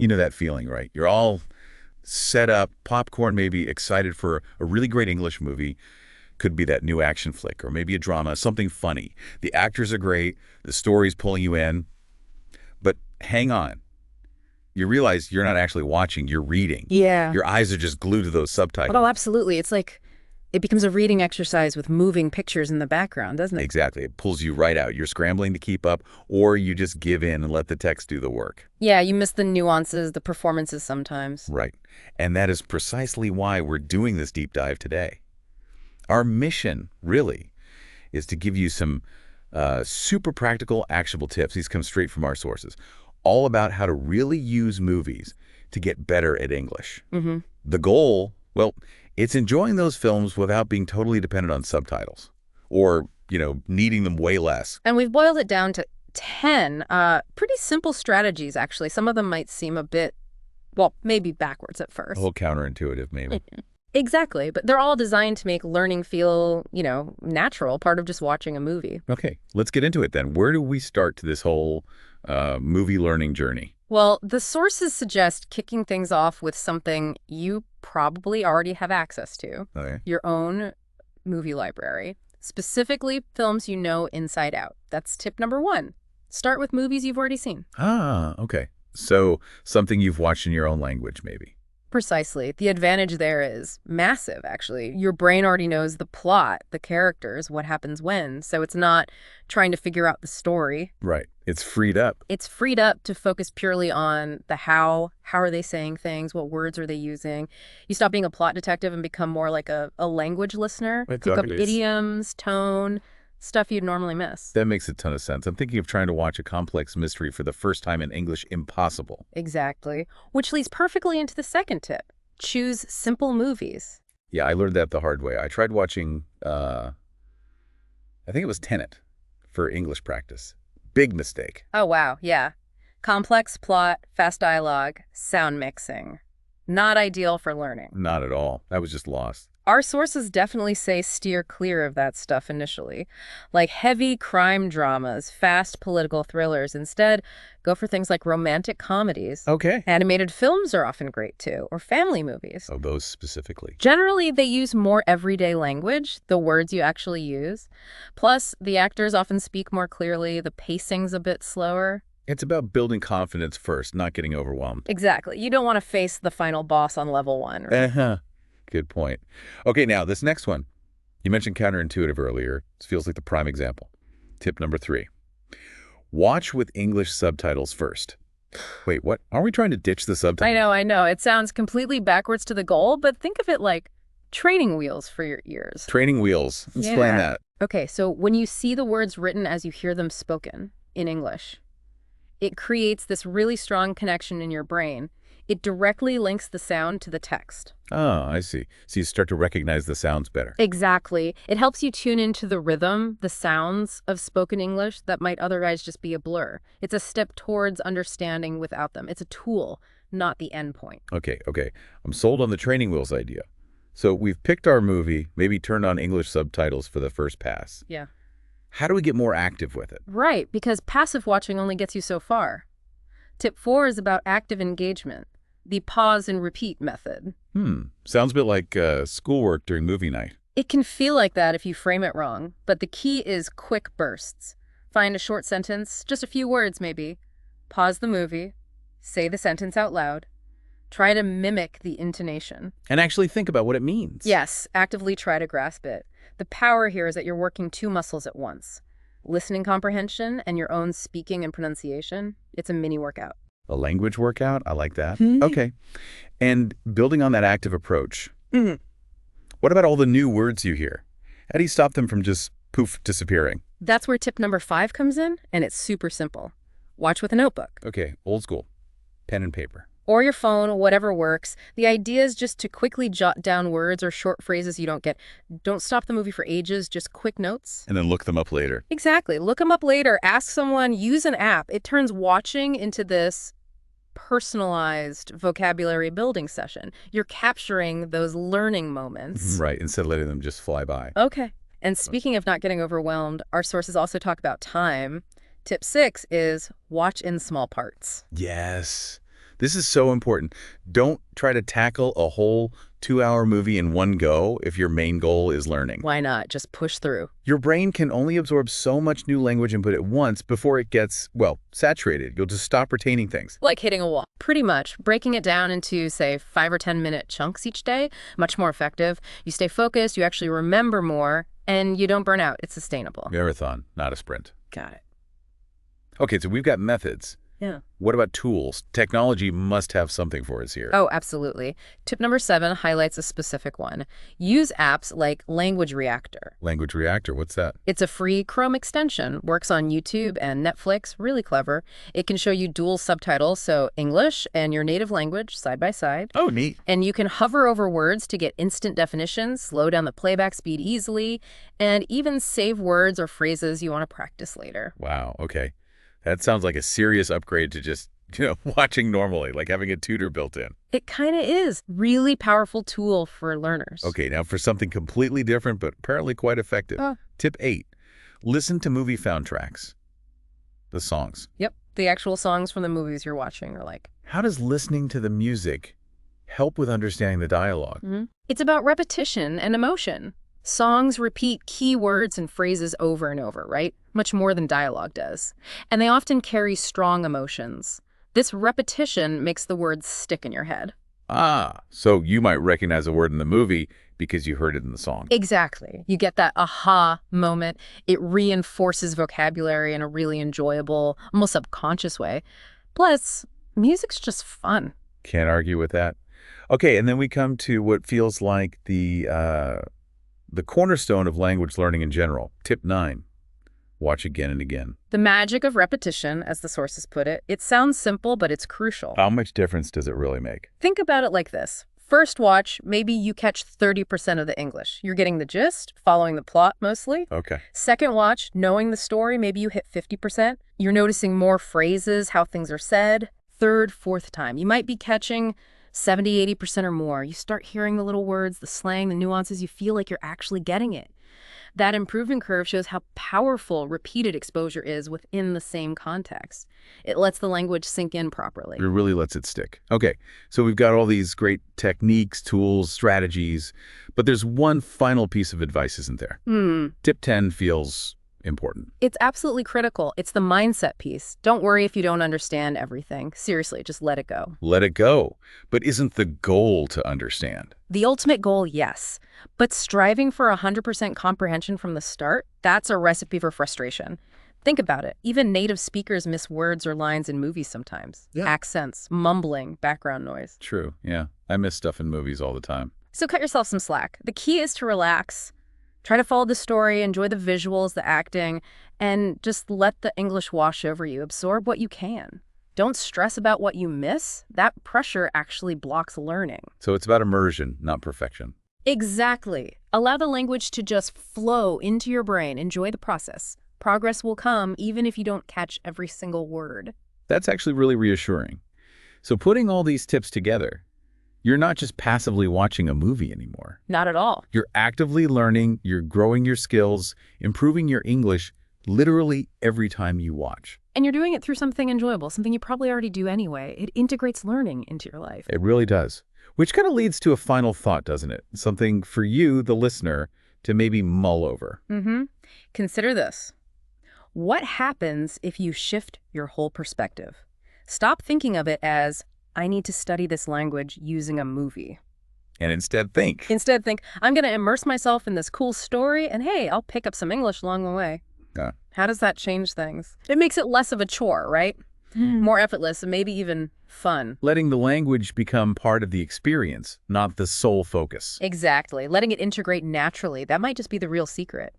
You know that feeling, right? You're all set up, popcorn maybe, excited for a really great English movie. Could be that new action flick or maybe a drama, something funny. The actors are great. The story's pulling you in. But hang on. You realize you're not actually watching, you're reading. Yeah. Your eyes are just glued to those subtitles. Oh, absolutely. It's like it becomes a reading exercise with moving pictures in the background, doesn't it? Exactly. It pulls you right out. You're scrambling to keep up, or you just give in and let the text do the work. Yeah, you miss the nuances, the performances sometimes. Right. And that is precisely why we're doing this deep dive today. Our mission, really, is to give you some super practical, actionable tips. These come straight from our sources, all about how to really use movies to get better at English. Mm-hmm. The goal, well, it's enjoying those films without being totally dependent on subtitles or, needing them way less. And we've boiled it down to 10 pretty simple strategies, actually. Some of them might seem a bit, well, maybe backwards at first. A little counterintuitive, maybe. Exactly, but they're all designed to make learning feel, natural, part of just watching a movie. Okay, let's get into it then. Where do we start to this whole movie learning journey? Well, the sources suggest kicking things off with something you probably already have access to. Okay. Your own movie library, specifically films you know inside out. That's tip number 1. Start with movies you've already seen. Ah, okay. So something you've watched in your own language, maybe. Precisely. The advantage there is massive, actually. Your brain already knows the plot, the characters, what happens when, so it's not trying to figure out the story. Right. It's freed up. It's freed up to focus purely on the how are they saying things, what words are they using. You stop being a plot detective and become more like a language listener. Pick up idioms, tone, stuff you'd normally miss. That makes a ton of sense. I'm thinking of trying to watch a complex mystery for the first time in English. Impossible. Exactly. Which leads perfectly into the second tip. Choose simple movies. Yeah, I learned that the hard way. I tried watching, I think it was Tenet for English practice. Big mistake. Oh, wow. Yeah. Complex plot, fast dialogue, sound mixing. Not ideal for learning. Not at all. I was just lost. Our sources definitely say steer clear of that stuff initially, like heavy crime dramas, fast political thrillers. Instead, go for things like romantic comedies. Okay. Animated films are often great too, or family movies. Oh, those specifically. Generally, they use more everyday language, the words you actually use. Plus, the actors often speak more clearly, the pacing's a bit slower. It's about building confidence first, not getting overwhelmed. Exactly. You don't want to face the final boss on level 1. Right? Uh-huh. Good point. Okay, now this next one. You mentioned counterintuitive earlier. This feels like the prime example. Tip number 3. Watch with English subtitles first. Wait, what? Aren't we trying to ditch the subtitles? I know. It sounds completely backwards to the goal, but think of it like training wheels for your ears. Training wheels. Explain that. Okay, so when you see the words written as you hear them spoken in English, it creates this really strong connection in your brain. It directly links the sound to the text. Oh, I see. So you start to recognize the sounds better. Exactly. It helps you tune into the rhythm, the sounds of spoken English that might otherwise just be a blur. It's a step towards understanding without them. It's a tool, not the end point. Okay. I'm sold on the training wheels idea. So we've picked our movie, maybe turned on English subtitles for the first pass. Yeah. How do we get more active with it? Right, because passive watching only gets you so far. Tip 4 is about active engagement, the pause and repeat method. Sounds a bit like schoolwork during movie night. It can feel like that if you frame it wrong, but the key is quick bursts. Find a short sentence, just a few words maybe. Pause the movie, say the sentence out loud. Try to mimic the intonation. And actually think about what it means. Yes, actively try to grasp it. The power here is that you're working 2 muscles at once. Listening comprehension and your own speaking and pronunciation. It's a mini workout. A language workout? I like that. Okay. And building on that active approach, what about all the new words you hear? How do you stop them from just poof disappearing? That's where tip number 5 comes in, and it's super simple. Watch with a notebook. Okay, old school. Pen and paper. Or your phone, whatever works. The idea is just to quickly jot down words or short phrases you don't get. Don't stop the movie for ages, just quick notes. And then look them up later. Exactly. Look them up later. Ask someone. Use an app. It turns watching into this personalized vocabulary building session. You're capturing those learning moments. Right, instead of letting them just fly by. Okay. And speaking of not getting overwhelmed, our sources also talk about time. Tip 6 is watch in small parts. Yes. This is so important. Don't try to tackle a whole 2-hour movie in one go if your main goal is learning. Why not? Just push through. Your brain can only absorb so much new language input at once before it gets, well, saturated. You'll just stop retaining things. Like hitting a wall. Pretty much. Breaking it down into, say, 5 or 10-minute chunks each day, much more effective. You stay focused, you actually remember more, and you don't burn out. It's sustainable. Marathon, not a sprint. Got it. Okay, so we've got methods. Yeah. What about tools? Technology must have something for us here. Oh, absolutely. Tip number 7 highlights a specific one. Use apps like Language Reactor. Language Reactor, what's that? It's a free Chrome extension, works on YouTube and Netflix, really clever. It can show you dual subtitles, so English and your native language side by side. Oh, neat. And you can hover over words to get instant definitions, slow down the playback speed easily, and even save words or phrases you want to practice later. Wow, okay. That sounds like a serious upgrade to just, watching normally, like having a tutor built in. It kind of is. Really powerful tool for learners. Okay, now for something completely different, but apparently quite effective. Tip 8, listen to movie soundtracks. The songs. Yep. The actual songs from the movies you're watching are like. How does listening to the music help with understanding the dialogue? It's about repetition and emotion. Songs repeat key words and phrases over and over, right? Much more than dialogue does. And they often carry strong emotions. This repetition makes the words stick in your head. Ah, so you might recognize a word in the movie because you heard it in the song. Exactly. You get that aha moment. It reinforces vocabulary in a really enjoyable, almost subconscious way. Plus, music's just fun. Can't argue with that. Okay, and then we come to what feels like the cornerstone of language learning in general. Tip 9, watch again and again. The magic of repetition, as the sources put it. It sounds simple, but it's crucial. How much difference does it really make? Think about it like this. First watch, maybe you catch 30% of the English. You're getting the gist, following the plot mostly. Okay. Second watch, knowing the story, maybe you hit 50%. You're noticing more phrases, how things are said. Third, fourth time, you might be catching 70, 80% or more. You start hearing the little words, the slang, the nuances. You feel like you're actually getting it. That improvement curve shows how powerful repeated exposure is within the same context. It lets the language sink in properly. It really lets it stick. Okay, so we've got all these great techniques, tools, strategies, but there's one final piece of advice, isn't there? Tip 10 feels important. It's absolutely critical. It's the mindset piece. Don't worry if you don't understand everything. Seriously, just let it go. Let it go. But isn't the goal to understand? The ultimate goal, yes. But striving for 100% comprehension from the start, that's a recipe for frustration. Think about it. Even native speakers miss words or lines in movies sometimes. Yeah. Accents, mumbling, background noise. True, yeah. I miss stuff in movies all the time. So cut yourself some slack. The key is to relax. Try to follow the story, enjoy the visuals, the acting, and just let the English wash over you. Absorb what you can. Don't stress about what you miss. That pressure actually blocks learning. So it's about immersion, not perfection. Exactly. Allow the language to just flow into your brain. Enjoy the process. Progress will come even if you don't catch every single word. That's actually really reassuring. So putting all these tips together, you're not just passively watching a movie anymore. Not at all. You're actively learning, you're growing your skills, improving your English literally every time you watch. And you're doing it through something enjoyable, something you probably already do anyway. It integrates learning into your life. It really does. Which kind of leads to a final thought, doesn't it? Something for you, the listener, to maybe mull over. Consider this. What happens if you shift your whole perspective? Stop thinking of it as, I need to study this language using a movie. And instead think, I'm going to immerse myself in this cool story, and hey, I'll pick up some English along the way. How does that change things? It makes it less of a chore, right? More effortless and maybe even fun. letting the language become part of the experience, not the sole focus. Exactly. Letting it integrate naturally. That might just be the real secret.